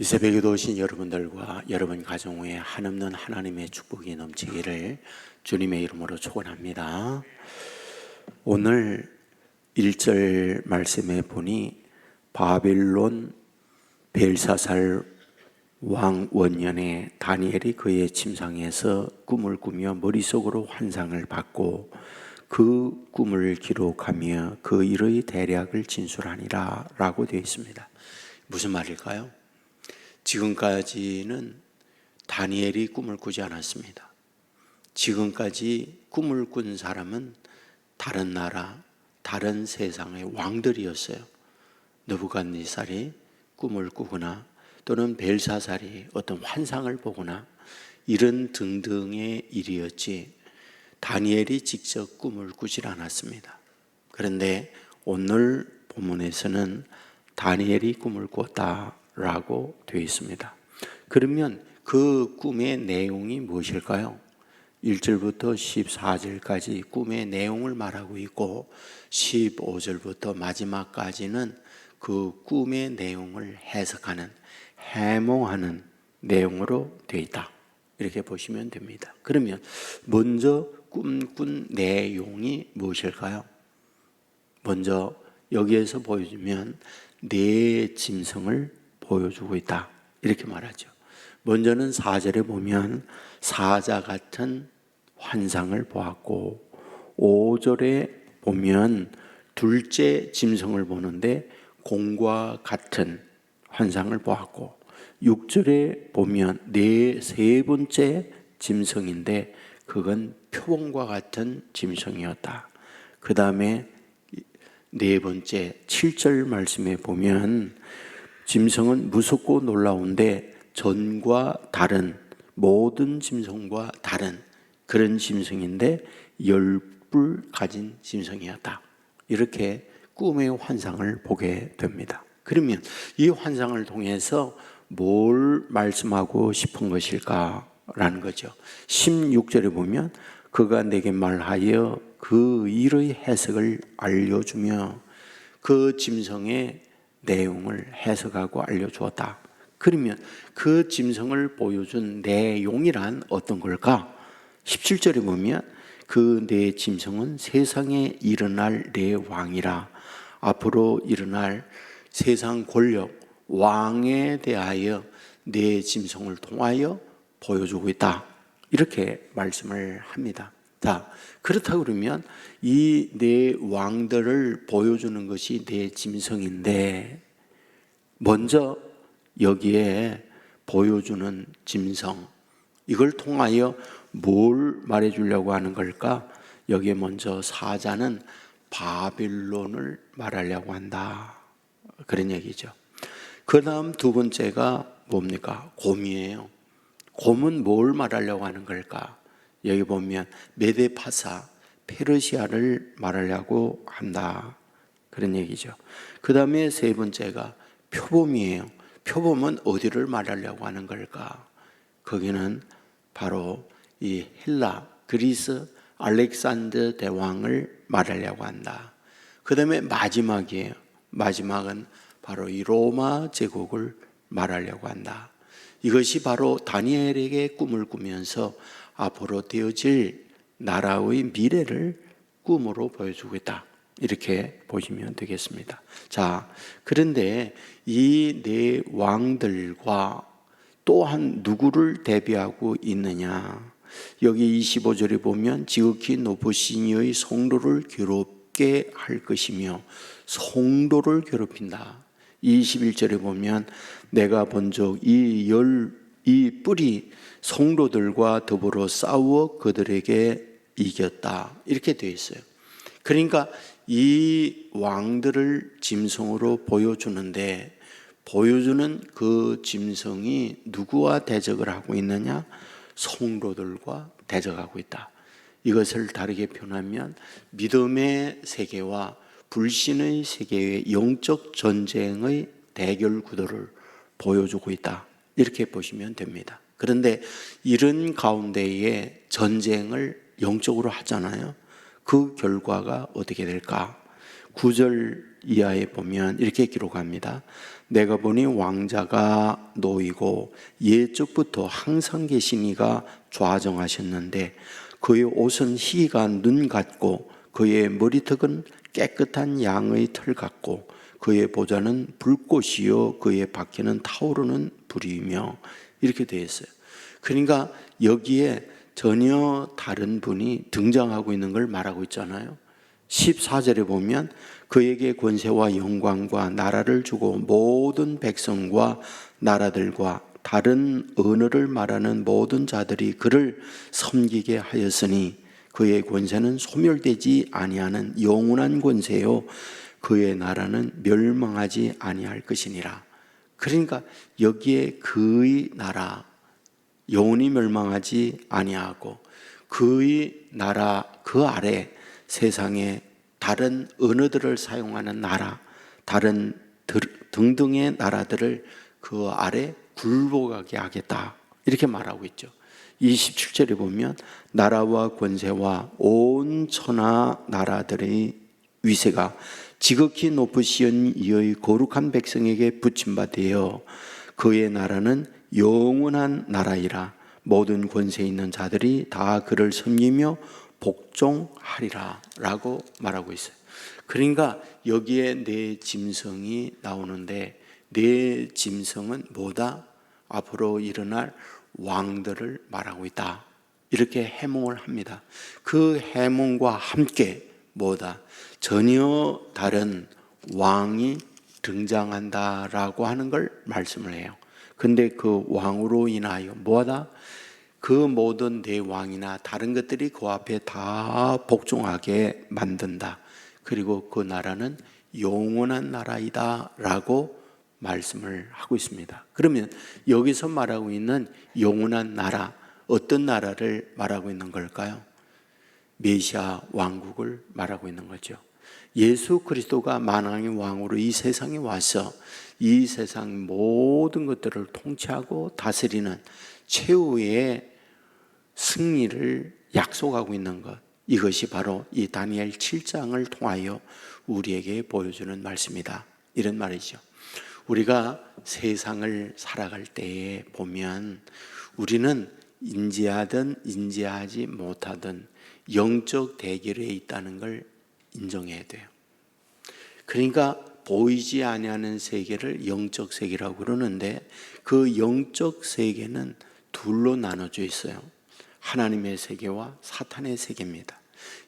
이 새벽에도 오신 여러분들과 여러분 가정 위에 한없는 하나님의 축복이 넘치기를 주님의 이름으로 축원합니다. 오늘 1절 말씀에 보니 바빌론 벨사살 왕 원년에 다니엘이 그의 침상에서 꿈을 꾸며 머릿속으로 환상을 받고 그 꿈을 기록하며 그 일의 대략을 진술하니라 라고 되어 있습니다. 무슨 말일까요? 지금까지는 다니엘이 꿈을 꾸지 않았습니다. 지금까지 꿈을 꾼 사람은 다른 나라, 다른 세상의 왕들이었어요. 느부갓네살이 꿈을 꾸거나 또는 벨사살이 어떤 환상을 보거나 이런 등등의 일이었지 다니엘이 직접 꿈을 꾸질 않았습니다. 그런데 오늘 본문에서는 다니엘이 꿈을 꿨다라고 되어 있습니다. 그러면 그 꿈의 내용이 무엇일까요? 1절부터 14절까지 꿈의 내용을 말하고 있고 15절부터 마지막까지는 그 꿈의 내용을 해석하는, 해몽하는 내용으로 되어 있다. 이렇게 보시면 됩니다. 그러면 먼저 꿈꾼 내용이 무엇일까요? 먼저 여기에서 보여주면 네 짐승을 보여주고 있다. 이렇게 말하죠. 먼저는 4절에 보면 사자 같은 환상을 보았고 5절에 보면 둘째 짐승을 보는데 공과 같은 환상을 보았고 6절에 보면 세 번째 짐승인데 그건 표범과 같은 짐승이었다. 그 다음에 네 번째 7절 말씀에 보면 짐승은 무섭고 놀라운데 전과 다른 모든 짐승과 다른 그런 짐승인데 10뿔 가진 짐승이었다. 이렇게 꿈의 환상을 보게 됩니다. 그러면 이 환상을 통해서 뭘 말씀하고 싶은 것일까라는 거죠. 16절에 보면 그가 내게 말하여 그 일의 해석을 알려주며 그 짐승의 내용을 해석하고 알려주었다. 그러면 그 짐승을 보여준 내용이란 어떤 걸까? 17절에 보면 그 네 짐승은 세상에 일어날 네 왕이라 앞으로 일어날 세상 권력 왕에 대하여 네 짐승을 통하여 보여주고 있다. 이렇게 말씀을 합니다. 자, 그렇다고 그러면 이 네 왕들을 보여주는 것이 네 짐승인데 먼저 여기에 보여주는 짐승 이걸 통하여 뭘 말해주려고 하는 걸까? 여기에 먼저 사자는 바빌론을 말하려고 한다. 그런 얘기죠. 그 다음 두 번째가 뭡니까? 곰이에요. 곰은 뭘 말하려고 하는 걸까? 여기 보면 메데파사, 페르시아를 말하려고 한다. 그런 얘기죠. 그 다음에 세 번째가 표범이에요. 표범은 어디를 말하려고 하는 걸까? 거기는 바로 이 헬라, 그리스, 알렉산더 대왕을 말하려고 한다. 그 다음에 마지막이에요. 마지막은 바로 이 로마 제국을 말하려고 한다. 이것이 바로 다니엘에게 꿈을 꾸면서 앞으로 되어질 나라의 미래를 꿈으로 보여주고 있다. 이렇게 보시면 되겠습니다. 자, 그런데 이 네 왕들과 또한 누구를 대비하고 있느냐? 여기 25절에 보면 지극히 높으신 이의 성도를 괴롭게 할 것이며 성도를 괴롭힌다. 21절에 보면 내가 본적 이 뿔이 성도들과 더불어 싸워 그들에게 이겼다. 이렇게 되어 있어요. 그러니까 이 왕들을 짐승으로 보여주는데 보여주는 그 짐승이 누구와 대적을 하고 있느냐? 성도들과 대적하고 있다. 이것을 다르게 표현하면 믿음의 세계와 불신의 세계의 영적 전쟁의 대결 구도를 보여주고 있다. 이렇게 보시면 됩니다. 그런데 이런 가운데에 전쟁을 영적으로 하잖아요. 그 결과가 어떻게 될까? 9절 이하에 보면 이렇게 기록합니다. 내가 보니 왕자가 놓이고 예적부터 항상 계신 이가 좌정하셨는데 그의 옷은 희가 눈 같고 그의 머리턱은 깨끗한 양의 털 같고 그의 보좌는 불꽃이요 그의 바퀴는 타오르는 불이며 이렇게 되어 있어요. 그러니까 여기에 전혀 다른 분이 등장하고 있는 걸 말하고 있잖아요. 14절에 보면 그에게 권세와 영광과 나라를 주고 모든 백성과 나라들과 다른 언어를 말하는 모든 자들이 그를 섬기게 하였으니 그의 권세는 소멸되지 아니하는 영원한 권세요 그의 나라는 멸망하지 아니할 것이니라. 그러니까 여기에 그의 나라 영원히 멸망하지 아니하고 그의 나라 그 아래 세상에 다른 언어들을 사용하는 나라 다른 등등의 나라들을 그 아래 굴복하게 하겠다 이렇게 말하고 있죠. 27절에 보면 나라와 권세와 온 천하 나라들의 위세가 지극히 높으신 이의 거룩한 백성에게 붙임받되어 그의 나라는 영원한 나라이라 모든 권세 있는 자들이 다 그를 섬기며 복종하리라 라고 말하고 있어요. 그러니까 여기에 네 짐승이 나오는데 네 짐승은 뭐다? 앞으로 일어날 왕들을 말하고 있다 이렇게 해몽을 합니다. 그 해몽과 함께 뭐다? 전혀 다른 왕이 등장한다라고 하는 걸 말씀을 해요. 근데 그 왕으로 인하여 뭐하다? 그 모든 내 왕이나 다른 것들이 그 앞에 다 복종하게 만든다. 그리고 그 나라는 영원한 나라이다 라고 말씀을 하고 있습니다. 그러면 여기서 말하고 있는 영원한 나라, 어떤 나라를 말하고 있는 걸까요? 메시아 왕국을 말하고 있는 거죠. 예수 그리스도가 만왕의 왕으로 이 세상에 와서 이 세상 모든 것들을 통치하고 다스리는 최후의 승리를 약속하고 있는 것, 이것이 바로 이 다니엘 7장을 통하여 우리에게 보여주는 말씀이다 이런 말이죠. 우리가 세상을 살아갈 때에 보면 우리는 인지하든 인지하지 못하든 영적 대결에 있다는 걸 인정해야 돼요. 그러니까 보이지 아니하는 세계를 영적 세계라고 그러는데 그 영적 세계는 둘로 나눠져 있어요. 하나님의 세계와 사탄의 세계입니다.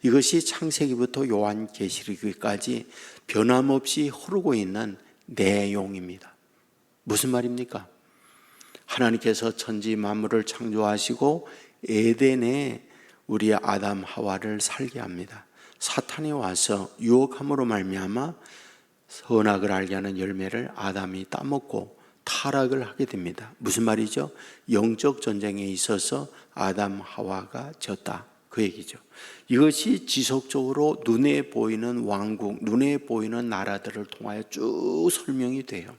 이것이 창세기부터 요한계시록까지 변함없이 흐르고 있는 내용입니다. 무슨 말입니까? 하나님께서 천지 만물을 창조하시고 에덴에 우리 아담 하와를 살게 합니다. 사탄이 와서 유혹함으로 말미암아 선악을 알게 하는 열매를 아담이 따먹고 타락을 하게 됩니다. 무슨 말이죠? 영적 전쟁에 있어서 아담 하와가 졌다 그 얘기죠. 이것이 지속적으로 눈에 보이는 왕국, 눈에 보이는 나라들을 통하여 쭉 설명이 돼요.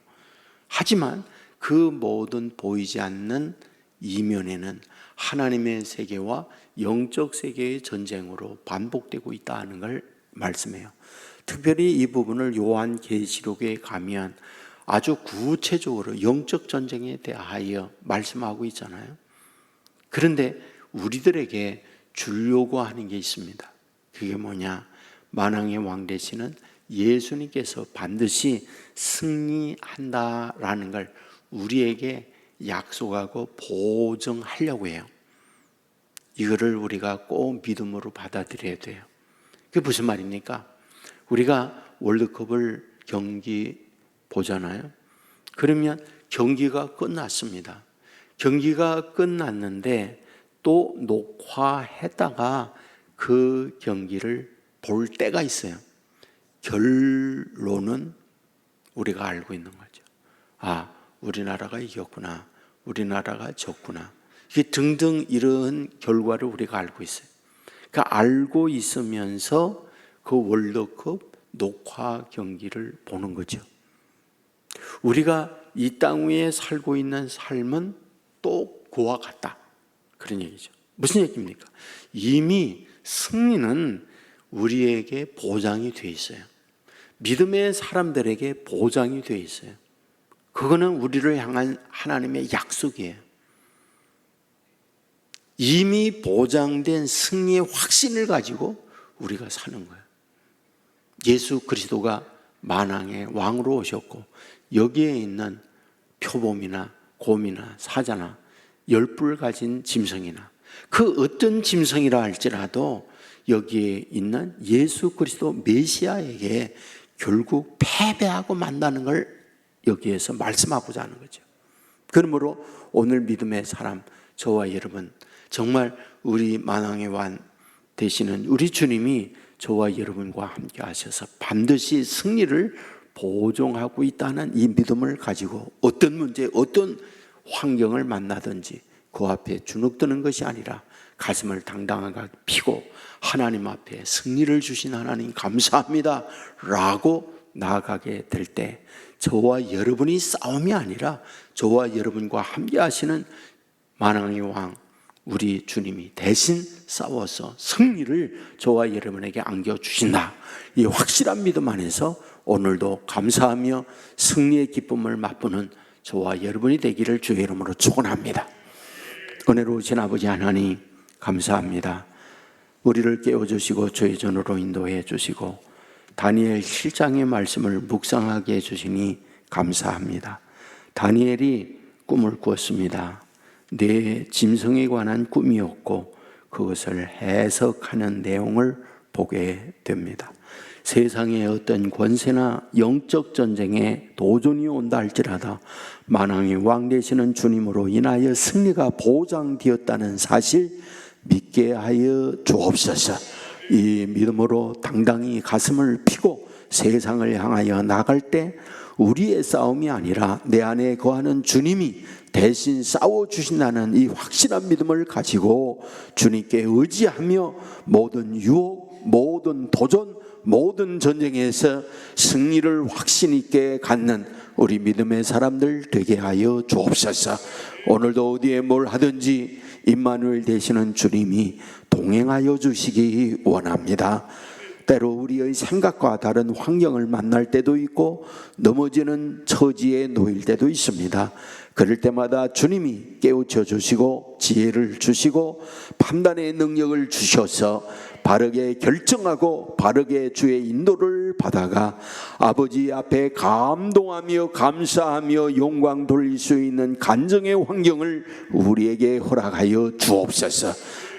하지만 그 모든 보이지 않는 이면에는 하나님의 세계와 영적 세계의 전쟁으로 반복되고 있다는 걸 말씀해요. 특별히 이 부분을 요한계시록에 가면 아주 구체적으로 영적 전쟁에 대하여 말씀하고 있잖아요. 그런데 우리들에게 주려고 하는 게 있습니다. 그게 뭐냐? 만왕의 왕 되시는 예수님께서 반드시 승리한다라는 걸 우리에게 약속하고 보증하려고 해요. 이거를 우리가 꼭 믿음으로 받아들여야 돼요. 그게 무슨 말입니까? 우리가 월드컵을 경기 보잖아요. 그러면 경기가 끝났습니다. 경기가 끝났는데 또 녹화했다가 그 경기를 볼 때가 있어요. 결론은 우리가 알고 있는 거죠. 아, 우리나라가 이겼구나. 우리나라가 졌구나. 이게 등등 이런 결과를 우리가 알고 있어요. 그러니까 알고 있으면서 그 월드컵 녹화 경기를 보는 거죠. 우리가 이 땅 위에 살고 있는 삶은 또 그와 같다. 그런 얘기죠. 무슨 얘기입니까? 이미 승리는 우리에게 보장이 돼 있어요. 믿음의 사람들에게 보장이 되어 있어요. 그거는 우리를 향한 하나님의 약속이에요. 이미 보장된 승리의 확신을 가지고 우리가 사는 거예요. 예수 그리스도가 만왕의 왕으로 오셨고 여기에 있는 표범이나 곰이나 사자나 열뿔 가진 짐승이나 그 어떤 짐승이라 할지라도 여기에 있는 예수 그리스도 메시아에게 결국 패배하고 만나는 걸 여기에서 말씀하고자 하는 거죠. 그러므로 오늘 믿음의 사람 저와 여러분, 정말 우리 만왕의 왕 되시는 우리 주님이 저와 여러분과 함께 하셔서 반드시 승리를 보증하고 있다는 이 믿음을 가지고 어떤 문제, 어떤 환경을 만나든지 그 앞에 주눅드는 것이 아니라 가슴을 당당하게 피고 하나님 앞에 승리를 주신 하나님 감사합니다 라고 나아가게 될 때 저와 여러분이 싸움이 아니라 저와 여러분과 함께 하시는 만왕의 왕 우리 주님이 대신 싸워서 승리를 저와 여러분에게 안겨주신다. 이 확실한 믿음 안에서 오늘도 감사하며 승리의 기쁨을 맛보는 저와 여러분이 되기를 주의 이름으로 축원합니다. 은혜로우신 아버지 하나님 감사합니다. 우리를 깨워주시고 저희 전으로 인도해 주시고 다니엘 7장의 말씀을 묵상하게 해주시니 감사합니다. 다니엘이 꿈을 꾸었습니다. 내 짐승에 관한 꿈이었고 그것을 해석하는 내용을 보게 됩니다. 세상에 어떤 권세나 영적 전쟁에 도전이 온다 할지라도 만왕의 왕 되시는 주님으로 인하여 승리가 보장되었다는 사실 믿게 하여 주옵소서. 이 믿음으로 당당히 가슴을 피고 세상을 향하여 나갈 때 우리의 싸움이 아니라 내 안에 거하는 주님이 대신 싸워주신다는 이 확실한 믿음을 가지고 주님께 의지하며 모든 유혹, 모든 도전, 모든 전쟁에서 승리를 확신 있게 갖는 우리 믿음의 사람들 되게 하여 주옵소서. 오늘도 어디에 뭘 하든지 임마누엘 되시는 주님이 동행하여 주시기 원합니다. 때로 우리의 생각과 다른 환경을 만날 때도 있고 넘어지는 처지에 놓일 때도 있습니다. 그럴 때마다 주님이 깨우쳐 주시고 지혜를 주시고 판단의 능력을 주셔서 바르게 결정하고 바르게 주의 인도를 받아가 아버지 앞에 감동하며 감사하며 영광 돌릴 수 있는 간증의 환경을 우리에게 허락하여 주옵소서.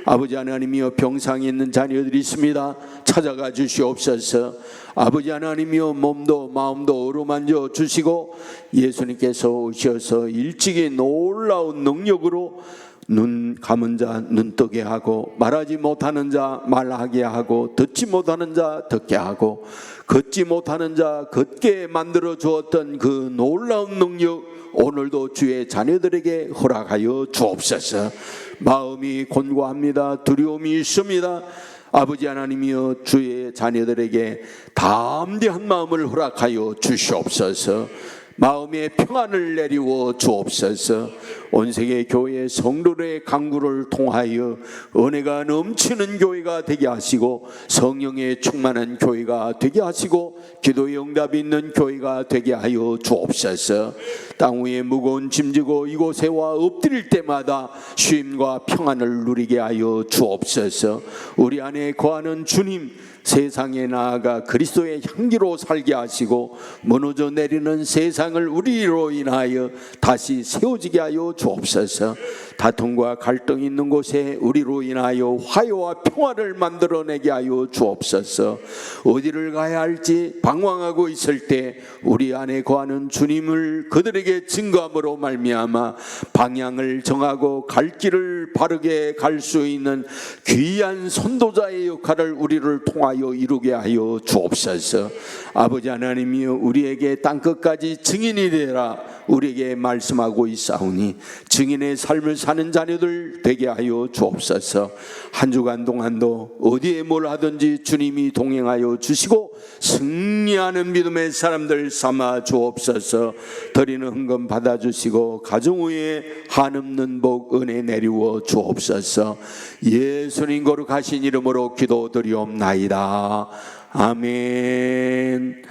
아버지 하나님이여 병상에 있는 자녀들이 있습니다. 찾아가 주시옵소서. 아버지 하나님이여 몸도 마음도 어루만져 주시고 예수님께서 오셔서 일찍이 놀라운 능력으로 눈 감은 자 눈뜨게 하고 말하지 못하는 자 말하게 하고 듣지 못하는 자 듣게 하고 걷지 못하는 자 걷게 만들어 주었던 그 놀라운 능력 오늘도 주의 자녀들에게 허락하여 주옵소서. 마음이 곤고합니다. 두려움이 있습니다. 아버지 하나님이여 주의 자녀들에게 담대한 마음을 허락하여 주시옵소서. 마음의 평안을 내리워 주옵소서. 온 세계 교회 성도의 강구를 통하여 은혜가 넘치는 교회가 되게 하시고 성령의 충만한 교회가 되게 하시고 기도의 응답이 있는 교회가 되게 하여 주옵소서. 땅 위에 무거운 짐지고 이곳에 와 엎드릴 때마다 쉼과 평안을 누리게 하여 주옵소서. 우리 안에 거하는 주님 세상에 나아가 그리스도의 향기로 살게 하시고 무너져 내리는 세상을 우리로 인하여 다시 세워지게 하여 주옵소서. 다툼과 갈등이 있는 곳에 우리로 인하여 화해와 평화를 만들어내게 하여 주옵소서. 어디를 가야 할지 방황하고 있을 때 우리 안에 거하는 주님을 그들에게 증거함으로 말미암아 방향을 정하고 갈 길을 바르게 갈 수 있는 귀한 선도자의 역할을 우리를 통하여 이루게 하여 주옵소서. 아버지 하나님이여 우리에게 땅끝까지 증인이 되라 우리에게 말씀하고 있사오니 증인의 삶을 사는 자녀들 되게 하여 주옵소서. 한 주간 동안도 어디에 뭘 하든지 주님이 동행하여 주시고 승리하는 믿음의 사람들 삼아 주옵소서. 드리는 헌금 받아주시고 가정 위에 한없는 복 은혜 내리워 주옵소서. 예수님 거룩하신 이름으로 기도드리옵나이다. 아멘.